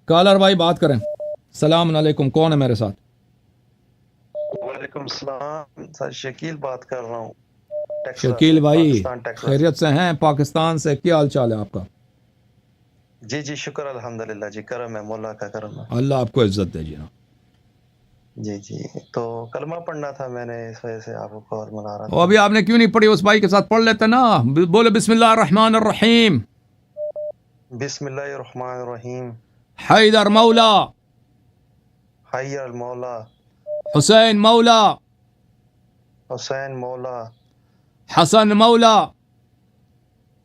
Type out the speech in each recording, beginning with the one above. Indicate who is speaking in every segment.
Speaker 1: Collar بھائی بات کریں. السلام علیکم, کون ہے میرے ساتھ؟
Speaker 2: وعلیکم السلام سر، شکیل بات کر رہا ہوں ٹیکساس،
Speaker 1: شکیل بھائی
Speaker 2: پاکستان ٹیکساس۔
Speaker 1: خیریت سے ہیں؟ پاکستان سے کیا حال چال ہے آپ کا؟
Speaker 2: جی جی شکر الحمدللہ جی، کرم ہے، مولا کا کرم ہے۔
Speaker 1: اللہ آپ کو عزت دے جی نا.
Speaker 2: جی جی، تو کلمہ پڑھنا تھا میں نے، اس وجہ سے آپ کو کال ملا رہا
Speaker 1: اور
Speaker 2: تھا۔
Speaker 1: ابھی آپ نے کیوں نہیں پڑھی؟ اس بھائی کے ساتھ پڑھ لیتے نا. بولے بسم اللہ الرحمن الرحیم.
Speaker 2: بسم اللہ الرحمن الرحیم۔
Speaker 1: حیدر مولا،
Speaker 2: حی المولا،
Speaker 1: حسین مولا،
Speaker 2: حسین مولا،
Speaker 1: حسن مولا،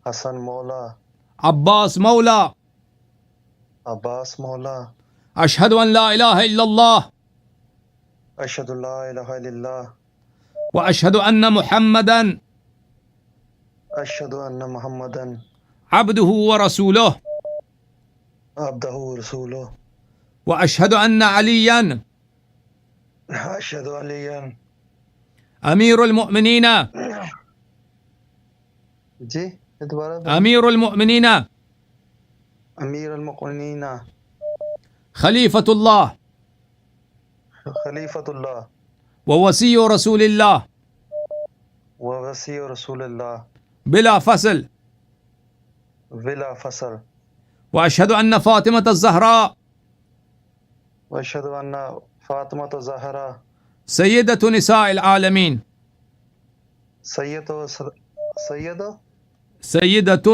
Speaker 2: حسن مولا،
Speaker 1: عباس مولا.
Speaker 2: عباس مولا۔
Speaker 1: اشہد ان لا الہ الا اللہ
Speaker 2: اشہد لا الہ الا اللہ،
Speaker 1: واشہد ان محمدا
Speaker 2: اشہد ان محمدن
Speaker 1: عبدہ ورسولہ
Speaker 2: عبدہ رسولہ،
Speaker 1: واشہد ان علیا
Speaker 2: اشہد علیہ
Speaker 1: امیر المؤمنین
Speaker 2: جی دوبارہ بولیے۔
Speaker 1: امیر المؤمنین
Speaker 2: امیر المؤمنین،
Speaker 1: خلیفۃ اللہ
Speaker 2: خلیفۃ اللہ،
Speaker 1: ووسیع رسول اللہ
Speaker 2: ووسیع رسول اللہ،
Speaker 1: بلا فصل.
Speaker 2: بلا فصل،
Speaker 1: واشہد ان فاطمۃ الزہراء
Speaker 2: واشہد ان فاطمۃ الزہرا
Speaker 1: سیدۃ نساء العالمین سیدۃ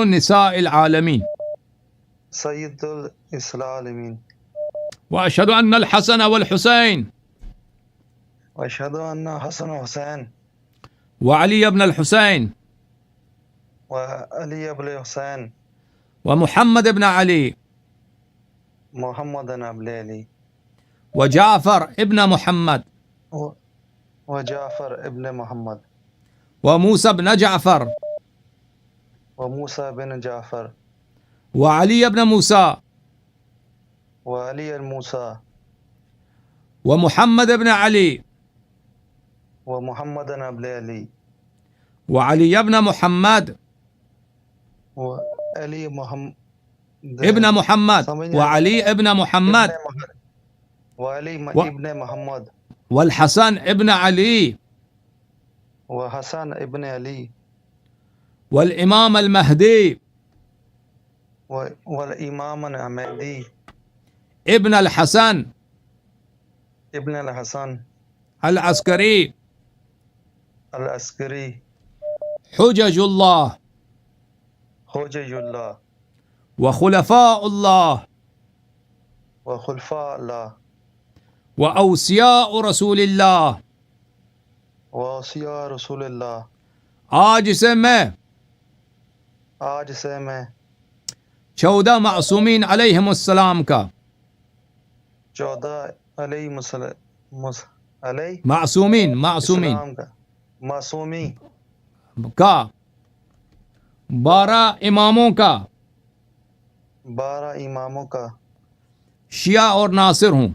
Speaker 1: نساء العالمین.
Speaker 2: سید العالمین،
Speaker 1: واشہد ان الحسن والحسین
Speaker 2: واشہد ان حسن حسین
Speaker 1: وعلی ابن الحسین
Speaker 2: وعلی ابن حسین
Speaker 1: ومحمد ابن علی
Speaker 2: محمد ابن علی
Speaker 1: وجعفر ابن محمد
Speaker 2: وجعفر ابن محمد
Speaker 1: وموسى ابن جعفر
Speaker 2: وموسیٰ بن جعفر
Speaker 1: وعلی ابن موسى
Speaker 2: وعلی الموسیٰ
Speaker 1: ومحمد ابن علی
Speaker 2: ومحمد ابن علی
Speaker 1: وعلی ابن محمد
Speaker 2: وعلی محمد
Speaker 1: ابن محمد وعلی ابن محمد
Speaker 2: وعلی ابن محمد
Speaker 1: والحسن ابن علی
Speaker 2: وحسن ابن علی
Speaker 1: والامام المہدی
Speaker 2: والامام المہدی
Speaker 1: ابن الحسن
Speaker 2: ابن الحسن
Speaker 1: العسکری
Speaker 2: العسکری
Speaker 1: حجج اللہ
Speaker 2: حجج اللہ
Speaker 1: وخلفاء اللہ
Speaker 2: وخلفاء اللہ
Speaker 1: واوصیاء رسول اللہ.
Speaker 2: واوصیاء رسول اللہ.
Speaker 1: آج سے میں
Speaker 2: آج سے میں
Speaker 1: 14 معصومین علیہم السلام کا
Speaker 2: 14 علیہ
Speaker 1: معصومین
Speaker 2: السلام کا معصومی
Speaker 1: کا 12 اماموں کا
Speaker 2: 12 اماموں کا
Speaker 1: شیعہ اور ناصر ہوں.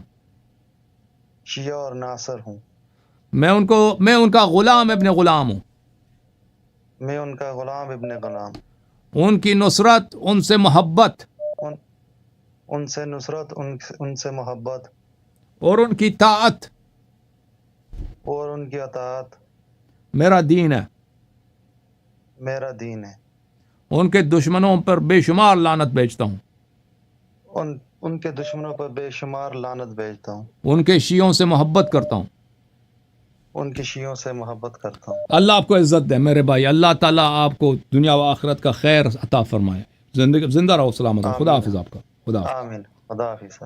Speaker 2: شیعہ اور ناصر ہوں.
Speaker 1: میں ان کا غلام ابن غلام ہوں.
Speaker 2: میں ان کا غلام ابن غلام.
Speaker 1: ان کی نصرت، ان سے محبت،
Speaker 2: ان سے نصرت، ان سے محبت
Speaker 1: اور ان کی طاعت
Speaker 2: اور ان کی اطاعت
Speaker 1: میرا دین ہے.
Speaker 2: میرا دین ہے.
Speaker 1: ان کے دشمنوں پر بے شمار لعنت بھیجتا ہوں.
Speaker 2: ان کے دشمنوں پر بے شمار لعنت بھیجتا ہوں.
Speaker 1: ان کے شیعوں سے محبت کرتا ہوں.
Speaker 2: ان کی شیعوں سے محبت کرتا ہوں.
Speaker 1: اللہ آپ کو عزت دے میرے بھائی. اللہ تعالیٰ آپ کو دنیا و آخرت کا خیر عطا فرمائے. زندہ رہو، سلامت رہو. خدا حافظ آپ کا. خدا حافظ.
Speaker 2: آمین. خدا حافظ.